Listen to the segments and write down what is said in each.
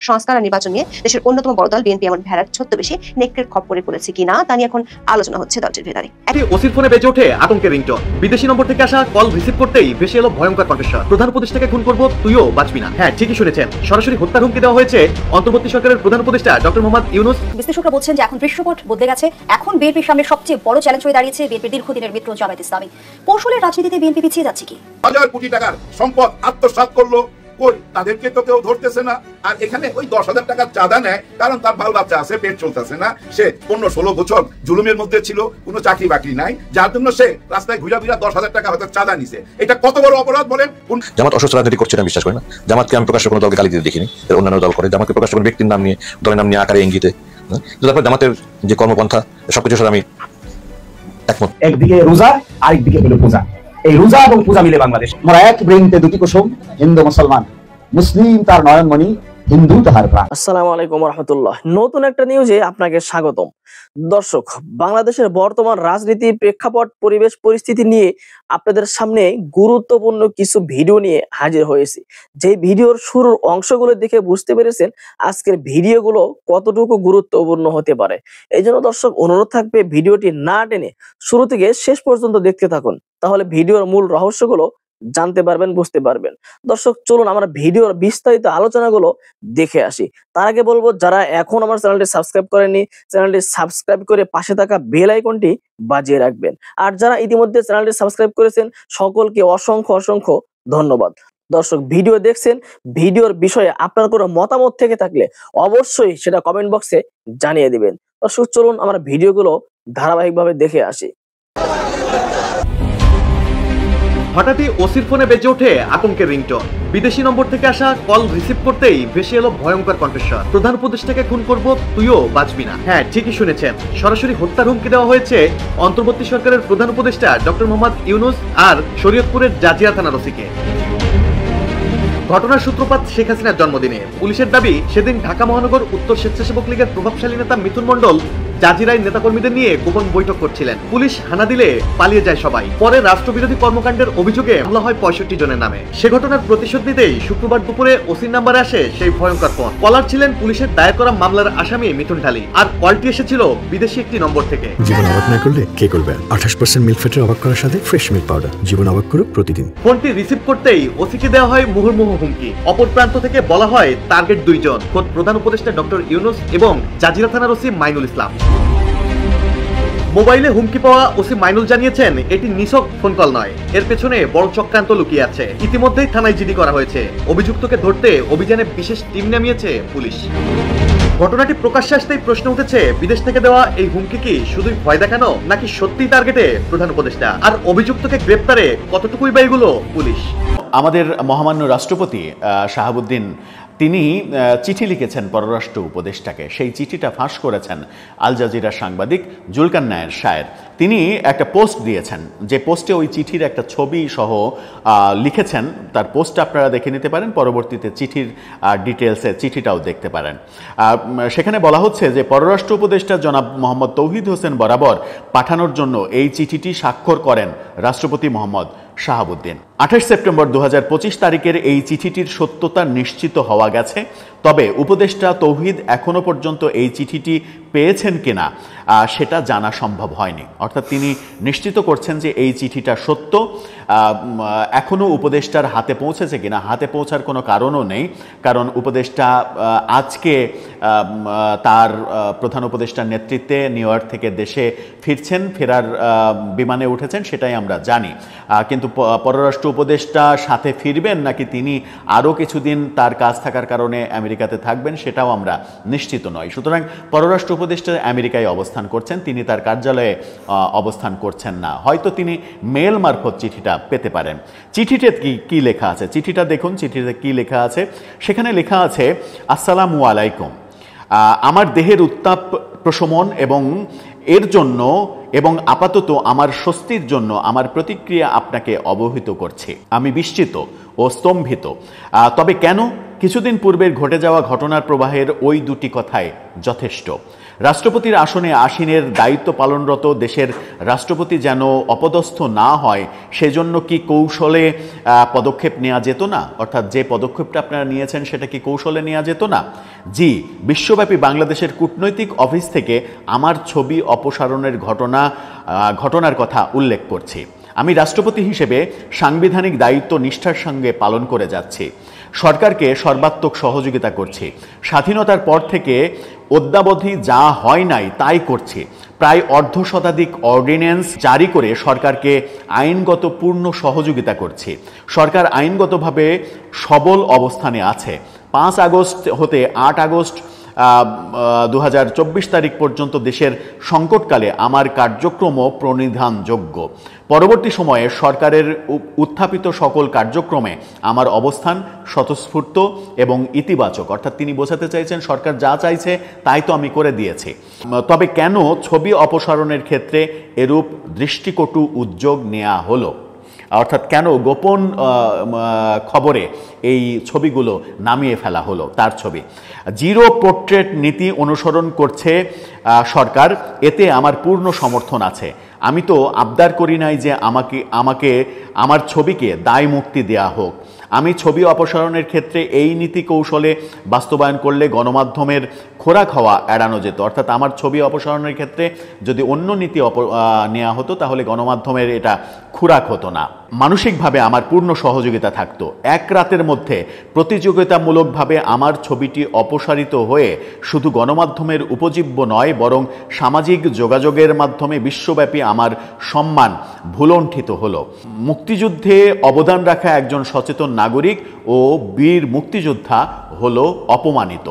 সংস্কার আর নির্বাচন নিয়ে দেশের অন্যতম বড় দল বিএনপি এমন ভেড়ার ছদ্মবেশে নেকড়ের খপ্পরে পড়েছে কিনা তা নিয়ে এখন আলোচনা হচ্ছে দলটির ভেতরে। ওসির ফোনে বেজে ওঠে আতঙ্কের রিংটোন। বিদেশি নম্বর থেকে আসা কল রিসিভ করতেই ভেসে এলো ভয়ঙ্কর কণ্ঠস্বর। প্রধান উপদেষ্টাকে খুন করব, তুইও বাঁচবি না। হ্যাঁ, ঠিকই শুনেছেন, সরাসরি হত্যার হুমকি দেওয়া হয়েছে অন্তর্বর্তী সরকারের প্রধান উপদেষ্টা ডক্টর মোহাম্মদ ইউনূস। বিশ্লেষকরা বলছেন যে এখন দৃশ্যপট বদলে গেছে। এখন বিএনপির সামনে সবচেয়ে বড় চ্যালেঞ্জ হয়ে দাঁড়িয়েছে বিএনপির দীর্ঘদিনের মিত্র জামায়াত ইসলামী। কৌশলের রাজনীতিতে বিএনপি পিছিয়ে যাচ্ছে কি? হাজার কোটি টাকার সম্পদ আত্মসাৎ করলো, তাদেরকে তো কেউ ধরতেছে না। আর এখানে ওই 10,000 টাকার চাঁদা নেয় কারণ তার বাল বাচ্চা আছে, পেট চলতেছে না। সে 15-16 বছর জুলুমের মধ্যে ছিল, কোনো চাকরি বাকরি নাই, যার জন্য সে রাস্তায় ঘুরা 10,000 টাকা হয়তো চাঁদা নিছে। এটা কত বড় অপরাধ বলেন? জামাত অসুস্থ রাজনীতি করছে না বিশ্বাস করি না। জামাতকে আমি প্রকাশ্য কোনো দলকে গালি দিতে দেখিনি, অন্যান্য দল করে। জামাতকে প্রকাশ্য কোনো ব্যক্তির নাম নিয়ে, দলের নাম নিয়ে আকারে ইঙ্গিতে। তারপর জামাতের যে কর্মপন্থা সবকিছুর সাথে আমি একমত। একদিকে রোজা, আরেকদিকে হলো পূজা। এই রোজা এবং পূজা মিলে বাংলাদেশ। আমরা এক বৃন্তে দুটি কুসুম, হিন্দু মুসলমান, মুসলিম তার নয়নমণি, হিন্দু তাহার প্রাণ। আসসালামু আলাইকুম রাহমাতুল্লাহ। নতুন একটা নিউজে আপনাকে স্বাগতম। দর্শক, বাংলাদেশের বর্তমান রাজনীতি, প্রেক্ষাপট, পরিবেশ পরিস্থিতি নিয়ে আপনাদের সামনে গুরুত্বপূর্ণ কিছু ভিডিও নিয়ে হাজির হয়েছি। যে ভিডিওর শুরুর অংশগুলো দেখে বুঝতে পেরেছেন আজকের ভিডিওগুলো কতটুকু গুরুত্বপূর্ণ হতে পারে। এই জন্য দর্শক অনুরোধ থাকবে ভিডিওটি না টেনে শুরু থেকে শেষ পর্যন্ত দেখতে থাকুন, তাহলে ভিডিওর মূল রহস্যগুলো জানতে পারবেন, বুঝতে পারবেন। দর্শক চলুন আমরা ভিডিওর বিস্তারিত আলোচনাগুলো দেখে আসি। তার আগে বলবো, যারা এখন আমার চ্যানেলটি সাবস্ক্রাইব করেননি, চ্যানেলটি সাবস্ক্রাইব করে পাশে থাকা বেল আইকনটি বাজিয়ে রাখবেন। আর যারা ইতিমধ্যে চ্যানেলটি সাবস্ক্রাইব করেছেন সকলকে অসংখ্য অসংখ্য ধন্যবাদ। দর্শক, ভিডিও দেখছেন, ভিডিওর বিষয়ে আপনার কোনো মতামত থেকে থাকলে অবশ্যই সেটা কমেন্ট বক্সে জানিয়ে দিবেন। দর্শক চলুন আমরা ভিডিওগুলো ধারাবাহিকভাবে দেখে আসি। হঠাৎই ওসির ফোনে বেজে ওঠে আতঙ্কের রিংটোন। বিদেশি নম্বর থেকে আসা কল রিসিভ করতেই ভেসে এলো ভয়ঙ্কর কণ্ঠস্বর। প্রধান উপদেষ্টাকে খুন করব, তুইও বাঁচবি না। হ্যাঁ, ঠিকই শুনেছেন, সরাসরি হত্যার হুমকি দেওয়া হয়েছে অন্তর্বর্তী সরকারের প্রধান উপদেষ্টা ডক্টর মোহাম্মদ ইউনূস আর শরীয়তপুরের জাজিরা থানার ওসিকে। ঘটনার সূত্রপাত শেখ হাসিনার জন্মদিনে। পুলিশের দাবি, সেদিন ঢাকা মহানগর উত্তর স্বেচ্ছাসেবক লীগের প্রভাবশালী নেতা মিথুন মণ্ডল জাজিরায় নেতাকর্মীদের নিয়ে গোপন বৈঠক করছিলেন। পুলিশ হানা দিলে পালিয়ে যায় সবাই। পরে রাষ্ট্রবিরোধী কর্মকাণ্ডের অভিযোগে হামলা হয় 65 জনের নামে। সে ঘটনার প্রতিশোধ নিতেই শুক্রবার দুপুরে ওসির নাম্বারে আসে সেই ভয়ঙ্কর ফোন। কলার ছিলেন পুলিশের দায়ের করা মামলার আসামি মিথুন ঢালি, আর কলটি এসেছিল বিদেশি একটি নম্বর থেকে। জীবন অবাক না করলে কে করবে? 28% মিল্ক ফ্যাটের অবাক করার সাথে ফ্রেশ মিল্ক পাউডার। জীবন অবাক করুক প্রতিদিন। ফোনটি রিসিভ করতেই ওসিকে দেওয়া হয় মুহুর্মুহু হুমকি। অপর প্রান্ত থেকে বলা হয় টার্গেট 2 জন, খোদ প্রধান উপদেষ্টা ডক্টর ইউনূস এবং জাজিরা থানার ওসি মাইনুল ইসলাম। মোবাইলে হুমকি পাওয়া ওসি মাইনুল জানিয়েছেন, এটি নিছক ফোন কল নয়, এর পেছনে বড় চক্রান্ত লুকিয়ে আছে। ইতিমধ্যেই থানায় জিডি করা হয়েছে। অভিযুক্তকে ধরতে অভিযানে বিশেষ টিম নামিয়েছে পুলিশ। ঘটনাটি প্রকাশ্যে আসতেই প্রশ্ন উঠেছে, বিদেশ থেকে দেওয়া এই হুমকি কি শুধুই ভয় দেখানো, নাকি সত্যিই টার্গেটে প্রধান উপদেষ্টা? আর অভিযুক্তকে গ্রেপ্তারে কতটুকুই বা এগুলো পুলিশ? আমাদের মহামান্য রাষ্ট্রপতি শাহাবুদ্দিন তিনি চিঠি লিখেছেন পররাষ্ট্র উপদেষ্টাকে। সেই চিঠিটা ফাঁস করেছেন আল জাজিরার সাংবাদিক জুলকান্নায়ের শায়ের। তিনি একটা পোস্ট দিয়েছেন, যে পোস্টে ওই চিঠির একটা ছবি সহ লিখেছেন। তার পোস্টটা আপনারা দেখে নিতে পারেন, পরবর্তীতে চিঠির ডিটেলসে চিঠিটাও দেখতে পারেন। সেখানে বলা হচ্ছে যে পররাষ্ট্র উপদেষ্টা জনাব মোহাম্মদ তৌহিদ হোসেন বরাবর পাঠানোর জন্য এই চিঠিটি স্বাক্ষর করেন রাষ্ট্রপতি মোহাম্মদ শাহাবুদ্দিন। 28 সেপ্টেম্বর 2025 তারিখের এই চিঠিটির সত্যতা নিশ্চিত হওয়া গেছে। তবে উপদেষ্টা তৌহিদ এখনো পর্যন্ত এই চিঠিটি পেয়েছেন কিনা সেটা জানা সম্ভব হয়নি। অর্থাৎ তিনি নিশ্চিত করছেন যে এই চিঠিটা সত্য। এখনো উপদেষ্টার হাতে পৌঁছেছে কিনা, হাতে পৌঁছার কোনো কারণও নেই, কারণ উপদেষ্টা আজকে তার প্রধান উপদেষ্টার নেতৃত্বে নিউ ইয়র্ক থেকে দেশে ফিরছেন, ফেরার বিমানে উঠেছেন, সেটাই আমরা জানি। কিন্তু পররাষ্ট্র উপদেষ্টা সাথে ফিরবেন নাকি তিনি আরও কিছুদিন তার কাজ থাকার কারণে আমেরিকাতে থাকবেন সেটাও আমরা নিশ্চিত নই। সুতরাং পররাষ্ট্র উপদেষ্টা আমেরিকায় অবস্থান করছেন, তিনি তার কার্যালয়ে অবস্থান করছেন না। হয়তো তিনি মেল মারফত চিঠিটা পেতে পারেন। চিঠিতে কি লেখা আছে চিঠিটা দেখুন। চিঠিতে কি লেখা আছে? সেখানে লেখা আছে, আসসালামু আলাইকুম, আমার দেহের উত্তাপ প্রশমন এবং এর জন্য এবং আপাতত আমার স্বস্তির জন্য আমার প্রতিক্রিয়া আপনাকে অবহিত করছে। আমি বিস্মিত ও স্তম্ভিত। তবে কেন? কিছুদিন পূর্বের ঘটে যাওয়া ঘটনার প্রবাহের ওই দুটি কথাই যথেষ্ট। রাষ্ট্রপতির আসনে আসীনের দায়িত্ব পালনরত দেশের রাষ্ট্রপতি যেন অপদস্থ না হয় সেজন্য কি কৌশলে পদক্ষেপ নেওয়া যেত না? অর্থাৎ যে পদক্ষেপটা আপনারা নিয়েছেন সেটা কি কৌশলে নেওয়া যেত না? জি, বিশ্বব্যাপী বাংলাদেশের কূটনৈতিক অফিস থেকে আমার ছবি অপসারণের ঘটনার কথা উল্লেখ করছি। আমি রাষ্ট্রপতি হিসেবে সাংবিধানিক দায়িত্ব নিষ্ঠার সঙ্গে পালন করে যাচ্ছি, সরকারকে সর্বাত্মক সহযোগিতা করছি। স্বাধীনতার পর থেকে অদ্যাবধি যা হয় নাই তাই করছি। প্রায় অর্ধশতাধিক অর্ডিন্যান্স জারি করে সরকারকে আইনগত পূর্ণ সহযোগিতা করছি। সরকার আইনগতভাবে সবল অবস্থানে আছে। 5 আগস্ট হতে 8 আগস্ট 2024 তারিখ পর্যন্ত দেশের সংকটকালে আমার কার্যক্রম প্রণিধানযোগ্য। পরবর্তী সময়ে সরকারের উত্থাপিত সকল কার্যক্রমে আমার অবস্থান স্বতঃস্ফূর্ত এবং ইতিবাচক। অর্থাৎ তিনি বোঝাতে চাইছেন সরকার যা চাইছে তাই তো আমি করে দিয়েছি। তবে কেন ছবি অপসারণের ক্ষেত্রে এরূপ দৃষ্টিকটু উদ্যোগ নেওয়া হলো? অর্থাৎ কেন গোপন খবরে এই ছবিগুলো নামিয়ে ফেলা হলো? তার ছবি জিরো পোর্ট্রেট নীতি অনুসরণ করছে সরকার, এতে আমার পূর্ণ সমর্থন আছে। আমি তো আবদার করি নাই যে আমার ছবিকে দায় মুক্তি দেয়া হোক। আমি ছবি অপসারণের ক্ষেত্রে এই নীতি কৌশলে বাস্তবায়ন করলে গণমাধ্যমের খোরাক হওয়া এড়ানো যেত। অর্থাৎ আমার ছবি অপসারণের ক্ষেত্রে যদি অন্য নীতি নেওয়া হতো তাহলে গণমাধ্যমের এটা খোরাক হতো না। মানসিকভাবে আমার পূর্ণ সহযোগিতা থাকতো। এক রাতের মধ্যে প্রতিযোগিতামূলকভাবে আমার ছবিটি অপসারিত হয়ে শুধু গণমাধ্যমের উপজীব্য নয়, বরং সামাজিক যোগাযোগের মাধ্যমে বিশ্বব্যাপী আমার সম্মান ভুলণ্ঠিত হলো। মুক্তিযুদ্ধে অবদান রাখা একজন সচেতন নাগরিক ও বীর মুক্তিযোদ্ধা হলো অপমানিত।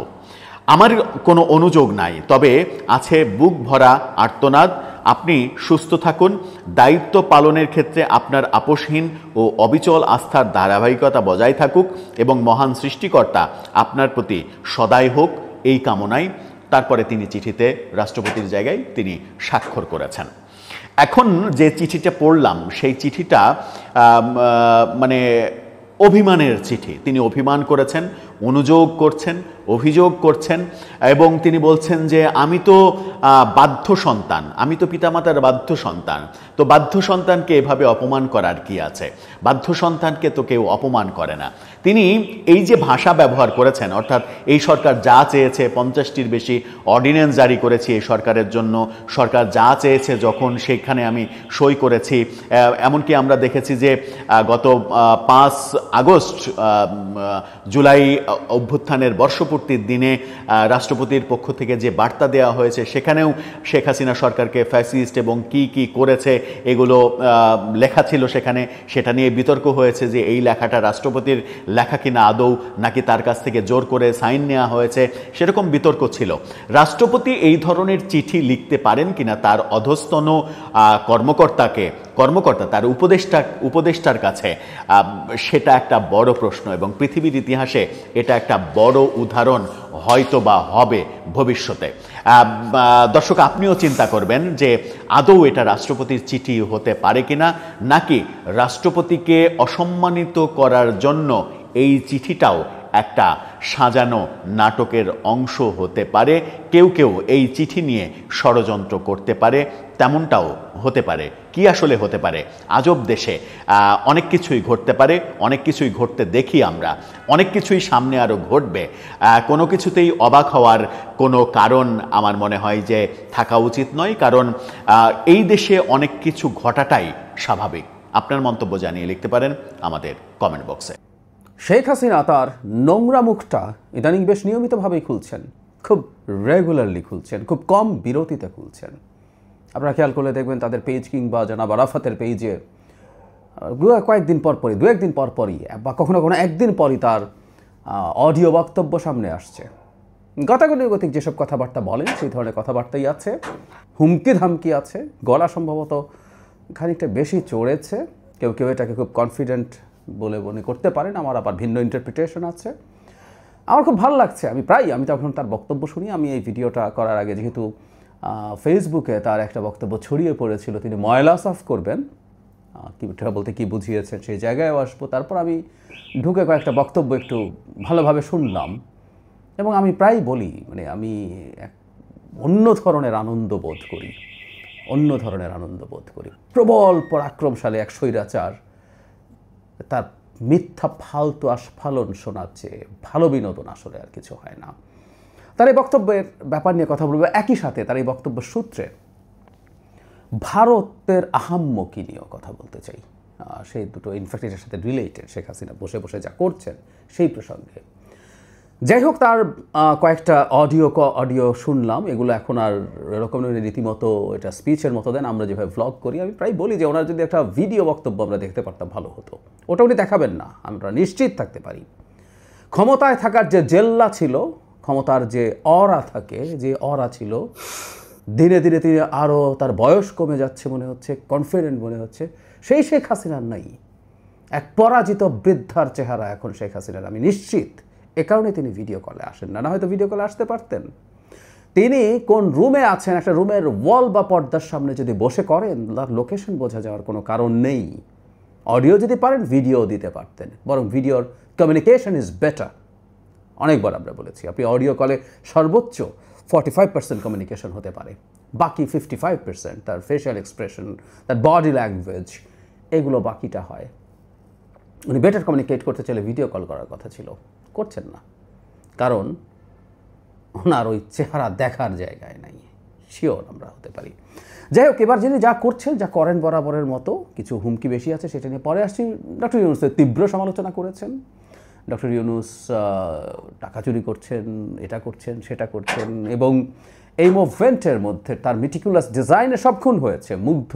আমার কোনো অনুযোগ নাই, তবে আছে বুক ভরা আর্তনাদ। আপনি সুস্থ থাকুন, দায়িত্ব পালনের ক্ষেত্রে আপনার আপোষহীন ও অবিচল আস্থার ধারাবাহিকতা বজায় থাকুক এবং মহান সৃষ্টিকর্তা আপনার প্রতি সদয় হোক, এই কামনায় তারপরে তিনি চিঠিতে রাষ্ট্রপতির জায়গায় তিনি স্বাক্ষর করেছেন। এখন যে চিঠিটা পড়লাম সেই চিঠিটা মানে অভিমানের চিঠি। তিনি অভিমান করেছেন, অনুযোগ করছেন, অভিযোগ করছেন এবং তিনি বলছেন যে আমি তো বাধ্য সন্তান, আমি তো পিতামাতার বাধ্য সন্তান, তো বাধ্য সন্তানকে এভাবে অপমান করার কি আছে? বাধ্য সন্তানকে তো কেউ অপমান করে না। তিনি এই যে ভাষা ব্যবহার করেছেন, অর্থাৎ এই সরকার যা চেয়েছে, 50টির বেশি অর্ডিন্যান্স জারি করেছি এই সরকারের জন্য, সরকার যা চেয়েছে যখন সেখানে আমি সই করেছি। এমনকি আমরা দেখেছি যে গত 5 আগস্ট জুলাই অভ্যুত্থানের বর্ষপূর্তির দিনে রাষ্ট্রপতির পক্ষ থেকে যে বার্তা দেওয়া হয়েছে সেখানেও শেখ হাসিনা সরকারকে ফ্যাসিস্ট এবং কি কি করেছে এগুলো লেখা ছিল সেখানে। সেটা নিয়ে বিতর্ক হয়েছে যে এই লেখাটা রাষ্ট্রপতির লেখা কিনা আদৌ, নাকি তার কাছ থেকে জোর করে সাইন নেওয়া হয়েছে, সেরকম বিতর্ক ছিল। রাষ্ট্রপতি এই ধরনের চিঠি লিখতে পারেন কিনা তার অধস্তন কর্মকর্তা তার উপদেষ্টার কাছে, সেটা একটা বড় প্রশ্ন এবং পৃথিবীর ইতিহাসে এটা একটা বড় উদাহরণ হয়তো বা হবে ভবিষ্যতে। দর্শক, আপনিও চিন্তা করবেন যে আদৌ এটা রাষ্ট্রপতির চিঠি হতে পারে কিনা, নাকি রাষ্ট্রপতিকে অসম্মানিত করার জন্য এই চিঠিটাও একটা সাজানো নাটকের অংশ হতে পারে। কেউ কেউ এই চিঠি নিয়ে ষড়যন্ত্র করতে পারে, তেমনটাও হতে পারে। কি আসলে হতে পারে? আজব দেশে অনেক কিছুই ঘটতে পারে, অনেক কিছুই ঘটতে দেখি আমরা, অনেক কিছুই সামনে আরও ঘটবে। কোনো কিছুতেই অবাক হওয়ার কোনো কারণ আমার মনে হয় যে থাকা উচিত নয়, কারণ এই দেশে অনেক কিছু ঘটাটাই স্বাভাবিক। আপনার মন্তব্য জানিয়ে লিখতে পারেন আমাদের কমেন্ট বক্সে। শেখ হাসিনা তার নোংরা মুখটা ইদানিং বেশ নিয়মিতভাবেই খুলছেন, খুব রেগুলারলি খুলছেন, খুব কম বিরতিতে খুলছেন। আপনারা খেয়াল করলে দেখবেন তাদের পেজ কিংবা জনাব আরাফাতের পেজে কয়েকদিন পরপরই, 2-1 দিন পরপরই বা কখনো কখনো একদিন পরই তার অডিও বক্তব্য সামনে আসছে। গতানুগতিক যেসব কথাবার্তা বলেন সেই ধরনের কথাবার্তাই আছে, হুমকি ধামকি আছে, গলা সম্ভবত খানিকটা বেশি চড়েছে। কেউ কেউ এটাকে খুব কনফিডেন্ট বলে মনে করতে পারেন, আমার আবার ভিন্ন ইন্টারপ্রিটেশন আছে। আমার খুব ভালো লাগছে, আমি তখন তার বক্তব্য শুনি। আমি এই ভিডিওটা করার আগে যেহেতু ফেসবুকে তার একটা বক্তব্য ছড়িয়ে পড়েছিল, তিনি ময়লা সাফ করবেন, বলতে কি বুঝিয়েছেন সেই জায়গায়ও আসবো। তারপর আমি ঢুকে কয়েকটা বক্তব্য একটু ভালোভাবে শুনলাম এবং আমি প্রায় বলি, মানে আমি অন্য ধরনের আনন্দ বোধ করি, প্রবল পরাক্রমশালী এক স্বৈরাচার তার মিথ্যা ফালতু আস্ফালন শোনার চেয়ে ভালো বিনোদন আসলে আর কিছু হয় না। তার এই বক্তব্যের ব্যাপার নিয়ে কথা বলবো, একই সাথে তার এই বক্তব্য সূত্রে ভারতের আহাম্মকি নিয়েও কথা বলতে চাই। সেই দুটো ইনফ্যাক্ট এটার সাথে রিলেটেড, শেখ হাসিনা বসে বসে যা করছেন সেই প্রসঙ্গে। যাই হোক, তার কয়েকটা অডিও শুনলাম, এগুলো এখন আর এরকম রীতিমতো এটা স্পিচের মতো দেন। আমরা যেভাবে ভ্লগ করি, আমি প্রায় বলি যে ওনার যদি একটা ভিডিও বক্তব্য আমরা দেখতে পারতাম ভালো হতো। ওটা উনি দেখাবেন না, আমরা নিশ্চিত থাকতে পারি। ক্ষমতায় থাকার যে জেল্লা ছিল, ক্ষমতার যে অরা থাকে, যে অরা ছিল, ধীরে ধীরে তিনি আরও তার বয়স কমে যাচ্ছে মনে হচ্ছে, কনফিডেন্ট মনে হচ্ছে, সেই শেখ হাসিনার নাই। এক পরাজিত বৃদ্ধার চেহারা এখন শেখ হাসিনার, আমি নিশ্চিত। এ কারণে তিনি ভিডিও কলে আসেন না, হয়তো ভিডিও কলে আসতে পারতেন। তিনি কোন রুমে আছেন, একটা রুমের ওয়াল বা পর্দার সামনে যদি বসে করেন, তার লোকেশন বোঝা যাওয়ার কোনো কারণ নেই। অডিও যদি পারেন, ভিডিও দিতে পারতেন, বরং ভিডিওর কমিউনিকেশন ইজ বেটার। অনেকবার আমরা বলেছি, আপনি অডিও কলে সর্বোচ্চ 45% কমিউনিকেশন হতে পারে, বাকি 55% তার ফেশিয়াল এক্সপ্রেশন, তার বডি ল্যাঙ্গুয়েজ, এগুলো বাকিটা হয়। উনি বেটার কমিউনিকেট করতে চাইলে ভিডিও কল করার কথা ছিল, করছেন না, কারণ ওনার ওই চেহারা দেখার জায়গায় নাই। শিওর আমরা হতে পারি। যাই হোক, এবার যিনি যা করছেন, যা করেন বরাবরের মতো, কিছু হুমকি বেশি আছে, সেটা নিয়ে পরে আসছি। ডক্টর ইউনূসের তীব্র সমালোচনা করেছেন। ডক্টর ইউনূস টাকা চুরি করছেন, এটা করছেন, সেটা করছেন, এবং এই মুভমেন্টের মধ্যে তার মিটিকুলাস ডিজাইনে সব খুন হয়েছে। মুগ্ধ,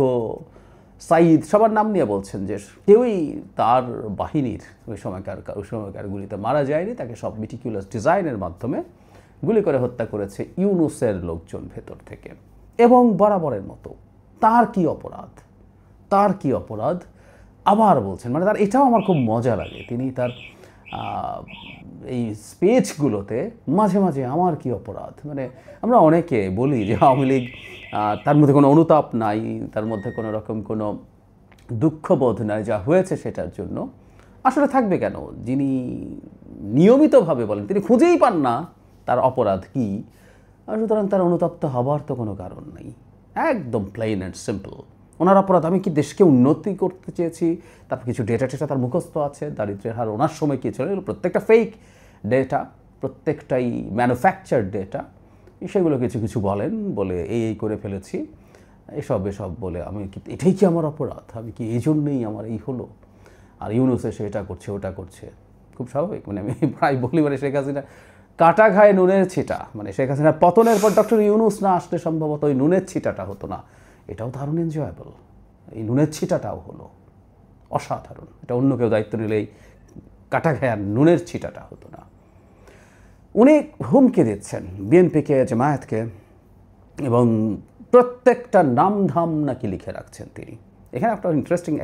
সাইদ, সবার নাম নিয়ে বলছেন যে কেউই তার বাহিনীর ওই সময়কার গুলিতে মারা যায়নি, তাকে সব মিটিকুলাস ডিজাইনের মাধ্যমে গুলি করে হত্যা করেছে ইউনূসের লোকজন ভেতর থেকে। এবং বরাবরের মতো তার কি অপরাধ আবার বলছেন, মানে তার এটাও আমার খুব মজা লাগে। তিনি তার এই স্পিচগুলোতে মাঝে মাঝে আমার কি অপরাধ, মানে আমরা অনেকে বলি যে আওয়ামী লীগ, তার মধ্যে কোনো অনুতাপ নাই, তার মধ্যে কোনো রকম কোনো দুঃখবোধ নাই যা হয়েছে সেটার জন্য। আসলে থাকবে কেন? যিনি নিয়মিতভাবে বলেন, তিনি খুঁজেই পান না তার অপরাধ কি, সুতরাং তার অনুতপ্ত হবার তো কোনো কারণ নেই। একদম প্লেন অ্যান্ড সিম্পল। ওনার অপরাধ, আমি কি দেশকে উন্নতি করতে চেয়েছি, তারপর কিছু ডেটা তার মুখস্থ আছে, দারিদ্র্যের হার ওনার সময় কী ছিল, প্রত্যেকটা ফেক ডেটা, প্রত্যেকটাই ম্যানুফ্যাকচার ডেটা, সেগুলো কিছু বলেন, বলে এই করে ফেলেছি, এসব বলে আমি কি, এটাই কি আমার অপরাধ, আমি কি এই জন্যই আমার এই হলো। আর ইউনূস এসে এটা করছে, ওটা করছে, খুব স্বাভাবিক। মানে আমি প্রায় বলি, মানে শেখ হাসিনা কাটা ঘায়ে নুনের ছিটা, মানে শেখ হাসিনার পতনের পর ডক্টর ইউনূস না আসলে সম্ভবত ওই নুনের ছিটাটা হতো না। এটাও দারুণ এনজয়েবল, এই নুনের ছিটাটাও হলো অসাধারণ। এটা অন্য কেউ দায়িত্ব নিলেই কাটা ঘায়ে নুনের ছিটাটা হতো না। উনি হুমকি দিচ্ছেন বিএনপিকে, জামায়াতকে, এবং প্রত্যেকটা নামধাম নাকি লিখে রাখছেন তিনি। এখানে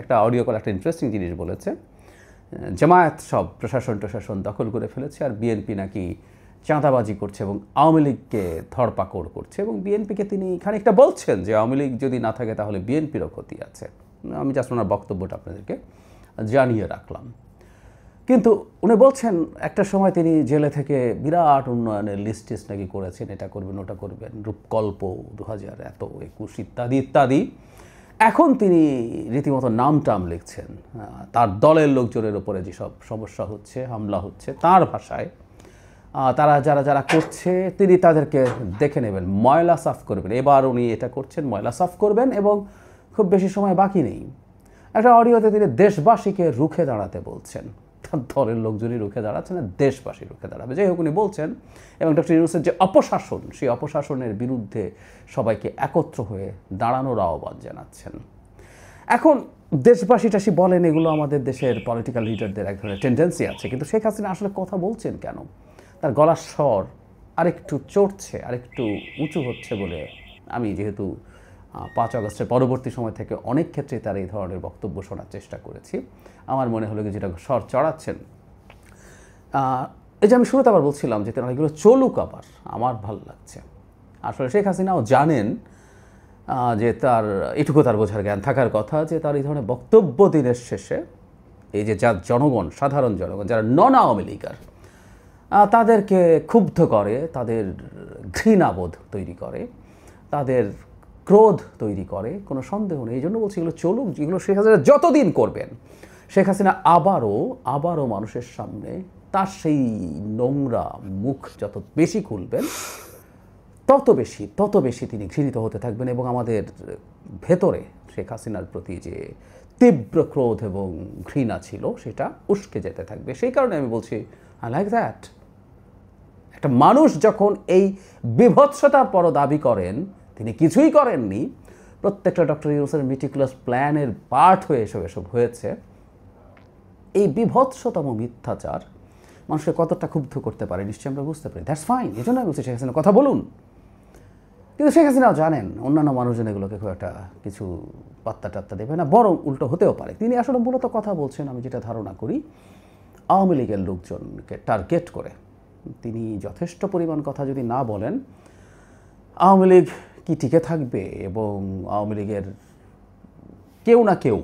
একটা অডিও কল একটা ইন্টারেস্টিং জিনিস বলেছে, জামায়াত সব প্রশাসন দখল করে ফেলেছে, আর বিএনপি নাকি চাঁদাবাজি করছে এবং আওয়ামী লীগকে ধরপাকড় করছে। এবং বিএনপিকে তিনি খানিকটা বলছেন যে আওয়ামী লীগ যদি না থাকে তাহলে বিএনপিরও ক্ষতি আছে। আমি জাস্ট ওনার বক্তব্যটা আপনাদেরকে জানিয়ে রাখলাম। কিন্তু উনি বলছেন একটা সময় তিনি জেলে থেকে বিরাট উন্নয়নের লিস্ট নাকি করেছেন, এটা করবেন, ওটা করবেন, রূপকল্প 2000 এত 21 ইত্যাদি ইত্যাদি। এখন তিনি রীতিমতো নাম লিখছেন তার দলের লোকজনের ওপরে যেসব সমস্যা হচ্ছে, হামলা হচ্ছে, তার ভাষায় তারা যারা করছে তিনি তাদেরকে দেখে নেবেন, ময়লা সাফ করবেন। এবার উনি এটা করছেন, ময়লা সাফ করবেন, এবং খুব বেশি সময় বাকি নেই। একটা অডিওতে তিনি দেশবাসীকে রুখে দাঁড়াতে বলছেন, তার দলের লোকজনই রুখে দাঁড়াচ্ছে না, দেশবাসী রুখে দাঁড়াবে। যাই হোক, উনি বলছেন, এবং ডক্টর ইউনূসের যে অপশাসন, সেই অপশাসনের বিরুদ্ধে সবাইকে একত্র হয়ে দাঁড়ানোর আহ্বান জানাচ্ছেন। এখন দেশবাসী বলেন, এগুলো আমাদের দেশের পলিটিক্যাল লিডারদের এক ধরনের টেন্ডেন্সি আছে, কিন্তু শেখ হাসিনা আসলে কথা বলছেন কেন? তার গলার স্বর আরেকটু চড়ছে, আরেকটু উঁচু হচ্ছে বলে আমি যেহেতু 5 আগস্টের পরবর্তী সময় থেকে অনেক ক্ষেত্রে তার এই ধরনের বক্তব্য শোনার চেষ্টা করেছি, আমার মনে হলো যেটা স্বর চড়াচ্ছেন। এই যে আমি শুরুতে আবার বলছিলাম যে তারা এগুলো চলুক, আবার আমার ভালো লাগছে। আসলে শেখ হাসিনাও জানেন যে তার এটুকু তার বোঝার জ্ঞান থাকার কথা, যে তার এই ধরনের বক্তব্য দিনের শেষে এই যে যার জনগণ, সাধারণ জনগণ, যারা নন আওয়ামী লীগার, তাদেরকে ক্ষুব্ধ করে, তাদের ঘৃণাবোধ তৈরি করে, তাদের ক্রোধ তৈরি করে, কোনো সন্দেহ নেই। এই জন্য বলছি এগুলো চলুক, যেগুলো শেখ হাসিনা যতদিন করবেন, শেখ হাসিনা আবারও মানুষের সামনে তার সেই নোংরা মুখ যত বেশি খুলবেন, তত বেশি তিনি ঘৃণিত হতে থাকবেন এবং আমাদের ভেতরে শেখ হাসিনার প্রতি যে তীব্র ক্রোধ এবং ঘৃণা ছিল সেটা উস্কে যেতে থাকবে। সেই কারণে আমি বলছি আই লাইক দ্যাট। একটা মানুষ যখন এই বিভৎসতার পর দাবি করেন, তিনি কিছুই করেননি, প্রত্যেকটা ডক্টর ইউনূসের মেটিকুলাস প্ল্যানের পার্ট হয়ে এসব হয়েছে, এই বিভৎসতম মিথ্যাচার মানুষকে কতটা ক্ষুব্ধ করতে পারে নিশ্চয়ই আমরা বুঝতে পারি। That's fine. এই জন্য আমি বলছি শেখ হাসিনা কথা বলুন, কিন্তু শেখ হাসিনাও জানেন অন্যান্য মানুষজন এগুলোকে খুব একটা কিছু পাত্তা দেবে না, বরং উল্টো হতেও পারে। তিনি আসলে মূলত কথা বলছেন, আমি যেটা ধারণা করি, আওয়ামী লীগের লোকজনকে টার্গেট করে। তিনি যথেষ্ট পরিমাণ কথা যদি না বলেন, আওয়ামী লীগ কি টিকে থাকবে এবং আওয়ামী লীগের কেউ না কেউ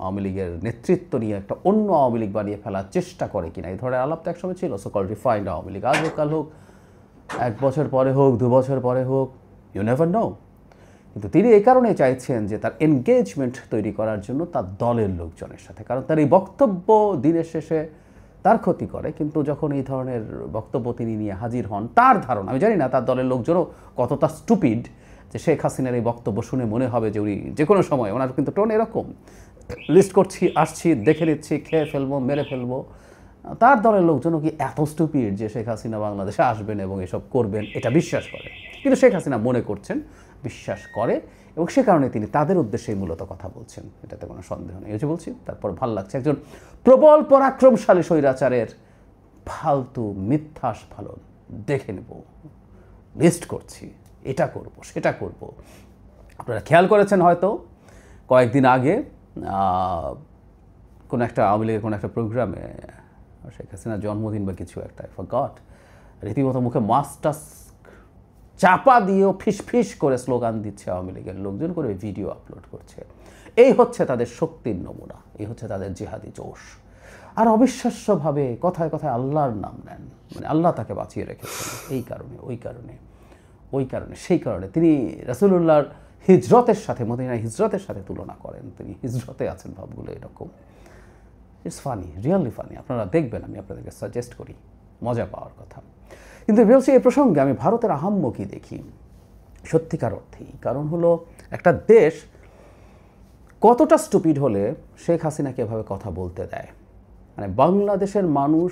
আওয়ামী লীগের নেতৃত্ব নিয়ে একটা অন্য আওয়ামী লীগ বানিয়ে ফেলার চেষ্টা করে কিনা, এই ধরনের আলাপ তো একসময় ছিল, so call refined Awami League. আজ হোক কাল হোক, 1 বছর পরে হোক, 2 বছর পরে হোক, ইউ নেভার নো। কিন্তু তিনি এই কারণে চাইছেন যে তার এনগেজমেন্ট তৈরি করার জন্য তার দলের লোকজনের সাথে, কারণ তার এই বক্তব্য দিনের শেষে তার ক্ষতি করে। কিন্তু যখন এই ধরনের বক্তব্য তিনি নিয়ে হাজির হন, তার ধারণা, আমি জানি না তার দলের লোকজনও কতটা স্টুপিড, যে শেখ হাসিনার এই বক্তব্য শুনে মনে হবে যে উনি যে কোনো সময়, ওনার কিন্তু টোন এরকম, লিস্ট করছি, আসছি, দেখে নিচ্ছি, খেয়ে ফেলবো, মেরে ফেলবো। তার দলের লোকজনও কি এত স্টুপিড যে শেখ হাসিনা বাংলাদেশে আসবেন এবং এসব করবেন এটা বিশ্বাস করে? কিন্তু শেখ হাসিনা মনে করছেন বিশ্বাস করে, এবং সে কারণে তিনি তাদের উদ্দেশ্যেই মূলত কথা বলছেন, এটাতে কোনো সন্দেহ নেই। এই যে বলছি, তারপর ভাল লাগছে একজন প্রবল পরাক্রমশালী স্বৈরাচারের ফালতু মিথ্যা স্ফলন দেখে নেব, লিস্ট করছি, এটা করব, সেটা করব। আপনারা খেয়াল করেছেন হয়তো কয়েকদিন আগে কোনো একটা আওয়ামী লীগের কোনো একটা প্রোগ্রামে শেখ হাসিনার জন্মদিন বা কিছু একটা, আই ফরগট, রীতিমতো মুখে মাস্টাস চাপা দিয়েও ফিস করে স্লোগান দিচ্ছে আওয়ামী লীগের লোকজন, করে ভিডিও আপলোড করছে। এই হচ্ছে তাদের শক্তির নমুনা, এই হচ্ছে তাদের জিহাদি জোশ। আর অবিশ্বাস্যভাবে কথায় কথায় আল্লাহর নাম নেন, মানে আল্লাহ তাকে বাঁচিয়ে রেখেছেন এই কারণে, ওই কারণে সেই কারণে তিনি রাসূলুল্লাহর হিজরতের সাথে, মদিনার হিজরতের সাথে তুলনা করেন। তিনি হিজরতে আছেন ভাবগুলো এরকম। It's funny, really funny. আপনারা দেখবেন, আমি আপনাদেরকে সাজেস্ট করি, মজা পাওয়ার কথা। কিন্তু বলছি এই প্রসঙ্গে আমি ভারতের আহাম্মকি দেখি সত্যিকার অর্থেই। কারণ হলো একটা দেশ কতটা স্টুপিড হলে শেখ হাসিনাকে এভাবে কথা বলতে দেয়। মানে বাংলাদেশের মানুষ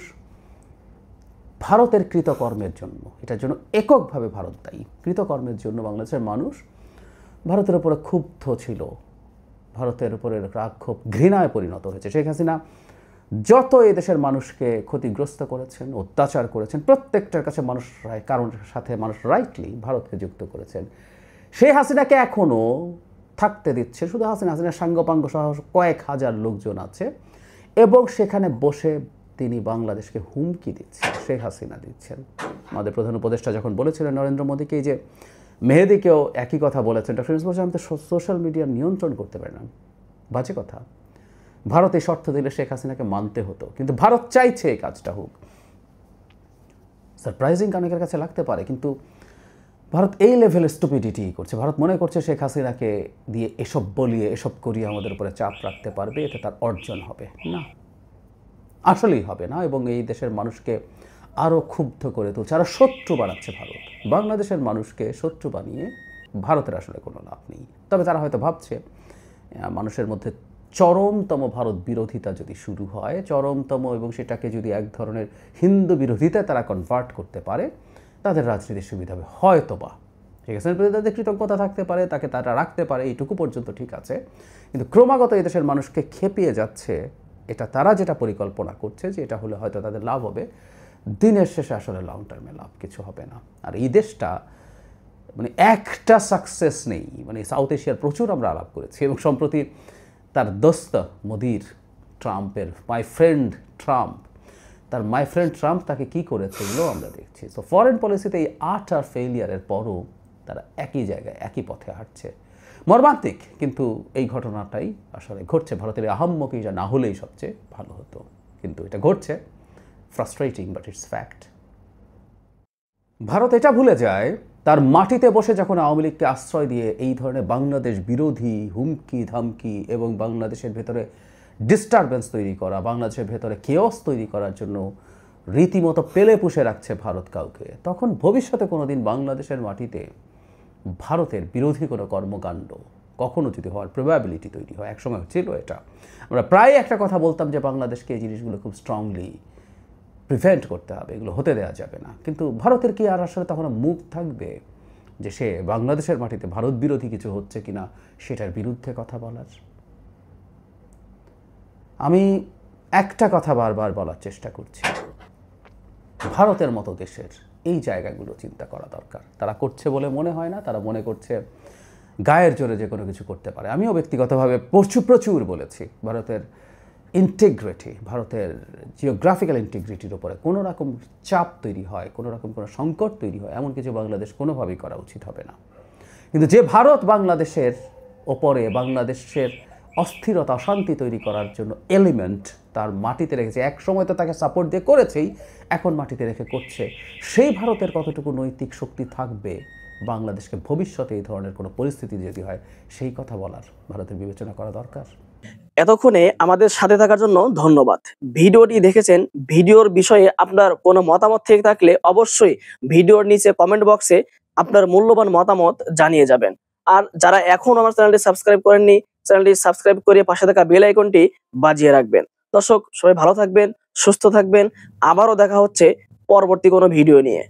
ভারতের কৃতকর্মের জন্য, এটার জন্য এককভাবে ভারত দায়ী। কৃতকর্মের জন্য বাংলাদেশের মানুষ ভারতের উপরে ক্ষুব্ধ ছিল, ভারতের উপরে রাগ ক্ষোভ ঘৃণায় পরিণত হয়েছে। শেখ হাসিনা যত এই দেশের মানুষকে ক্ষতিগ্রস্ত করেছেন, অত্যাচার করেছেন, প্রত্যেকটার কাছে কারণের সাথে মানুষ রাইটলি ভারতকে যুক্ত করেছেন। সেই হাসিনাকে এখনও থাকতে দিচ্ছে, শুধু হাসিনার সাঙ্গপাঙ্গ সহ কয়েক হাজার লোকজন আছে, এবং সেখানে বসে তিনি বাংলাদেশকে হুমকি দিচ্ছেন, শেখ হাসিনা দিচ্ছেন। আমাদের প্রধান উপদেষ্টা যখন বলেছিলেন নরেন্দ্র মোদীকে যে মেহেদিকেও একই কথা বলেছেন, ডক্টর ইউনূস বলছেন আমি তো সোশ্যাল মিডিয়া নিয়ন্ত্রণ করতে পারি না। বাজে কথা। ভারত এই শর্ত দিলে শেখ হাসিনাকে মানতে হতো, কিন্তু ভারত চাইছে এই কাজটা হোক। সারপ্রাইজিং অনেকের কাছে লাগতে পারে, কিন্তু ভারত এই লেভেলের স্টুপিডিটি করছে। ভারত মনে করছে শেখ হাসিনাকে দিয়ে এসব বলিয়ে, এসব করিয়ে আমাদের উপরে চাপ রাখতে পারবে, এতে তার অর্জন হবে না, আসলেই হবে না। এবং এই দেশের মানুষকে আরও ক্ষুব্ধ করে তুলছে, আরও শত্রু বানাচ্ছে ভারত। বাংলাদেশের মানুষকে শত্রু বানিয়ে ভারতের আসলে কোনো লাভ নেই। তবে তারা হয়তো ভাবছে মানুষের মধ্যে চরমতম ভারত বিরোধিতা যদি শুরু হয়, চরমতম, এবং সেটাকে যদি এক ধরনের হিন্দু বিরোধিতায় তারা কনভার্ট করতে পারে, তাদের রাজনীতির সুবিধা হবে হয়তো বা। ঠিক আছে, তাদের কৃতজ্ঞতা থাকতে পারে, তাকে তারা রাখতে পারে, এইটুকু পর্যন্ত ঠিক আছে। কিন্তু ক্রমাগত এই দেশের মানুষকে খেপিয়ে যাচ্ছে, এটা তারা যেটা পরিকল্পনা করছে যে এটা হলে হয়তো তাদের লাভ হবে, দিনের শেষে আসলে লং টার্মে লাভ কিছু হবে না। আর এই দেশটা মানে একটা সাকসেস নেই। মানে সাউথ এশিয়ার প্রচুর আমরা আলাপ করেছি, এবং সম্প্রতি তার দোস্ত মোদির, ট্রাম্পের মাই ফ্রেন্ড ট্রাম্প তাকে কি করেছে এগুলো আমরা দেখছি। সো ফরেন পলিসিতে এই আটার ফেইলিয়ারের পরও তারা একই জায়গায়, একই পথে হাঁটছে। মর্মান্তিক, কিন্তু এই ঘটনাটাই আসলে ঘটছে। ভারতের আহাম্মকি যা না হলেই সবচেয়ে ভালো হতো, কিন্তু এটা ঘটছে। Frustrating, but it's fact. Bharat এটা ভুলে যায় তার মাটিতে বসে যখন আওয়ামী লীগকে আশ্রয় দিয়ে এই ধরনের বাংলাদেশ বিরোধী হুমকি ধামকি এবং বাংলাদেশের ভেতরে ডিস্টারবেন্স তৈরি করা, বাংলাদেশের ভেতরে কেওস তৈরি করার জন্য রীতিমতো পেলে পুষে রাখছে ভারত কাউকে, তখন ভবিষ্যতে কোনোদিন বাংলাদেশের মাটিতে ভারতের বিরোধী কোনো কর্মকাণ্ড কখনো যদি হওয়ার প্রবাবিলিটি তৈরি হয়, একসময় ছিল এটা। আমরা প্রায় একটা কথা বলতাম যে বাংলাদেশকে এই জিনিসগুলো খুব স্ট্রংলি প্রিভেন্ট করতে হবে, এগুলো হতে দেওয়া যাবে না। কিন্তু ভারতের কি আর আসলে তখন মুখ থাকবে যে সে বাংলাদেশের মাটিতে ভারত বিরোধী কিছু হচ্ছে কিনা সেটার বিরুদ্ধে কথা বলার? আমি একটা কথা বারবার বলার চেষ্টা করছি, ভারতের মতো দেশের এই জায়গাগুলো চিন্তা করা দরকার। তারা করছে বলে মনে হয় না, তারা মনে করছে গায়ের জোরে যে কোনো কিছু করতে পারে। আমিও ব্যক্তিগতভাবে প্রচুর বলেছি ভারতের ইন্টিগ্রিটি, ভারতের জিওগ্রাফিক্যাল ইন্টিগ্রিটির উপরে কোনো রকম চাপ তৈরি হয়, কোনো রকম কোনো সংকট তৈরি হয়, এমন কিছু বাংলাদেশ কোনোভাবেই করা উচিত হবে না। কিন্তু যে ভারত বাংলাদেশের ওপরে বাংলাদেশের অস্থিরতা অশান্তি তৈরি করার জন্য এলিমেন্ট তার মাটিতে রেখেছে, এক সময় তো তাকে সাপোর্ট দিয়ে করেছেই, এখন মাটিতে রেখে করছে, সেই ভারতের কতটুকু নৈতিক শক্তি থাকবে বাংলাদেশকে ভবিষ্যতে এই ধরনের কোনো পরিস্থিতি যদি হয় সেই কথা বলার ভারতের বিবেচনা করা দরকার। এতক্ষণে আমাদের সাথে থাকার জন্য ধন্যবাদ। ভিডিওটি দেখেছেন, ভিডিওর বিষয়ে আপনার কোনো মতামত থেকে থাকলে অবশ্যই ভিডিওর নিচে কমেন্ট বক্সে আপনার মূল্যবান মতামত জানিয়ে যাবেন। আর যারা এখন আমার চ্যানেলটি সাবস্ক্রাইব করেননি, চ্যানেলটি সাবস্ক্রাইব করে পাশে থাকা বেল আইকনটি বাজিয়ে রাখবেন। দর্শক সবাই ভালো থাকবেন, সুস্থ থাকবেন, আবারও দেখা হচ্ছে পরবর্তী কোনো ভিডিও নিয়ে।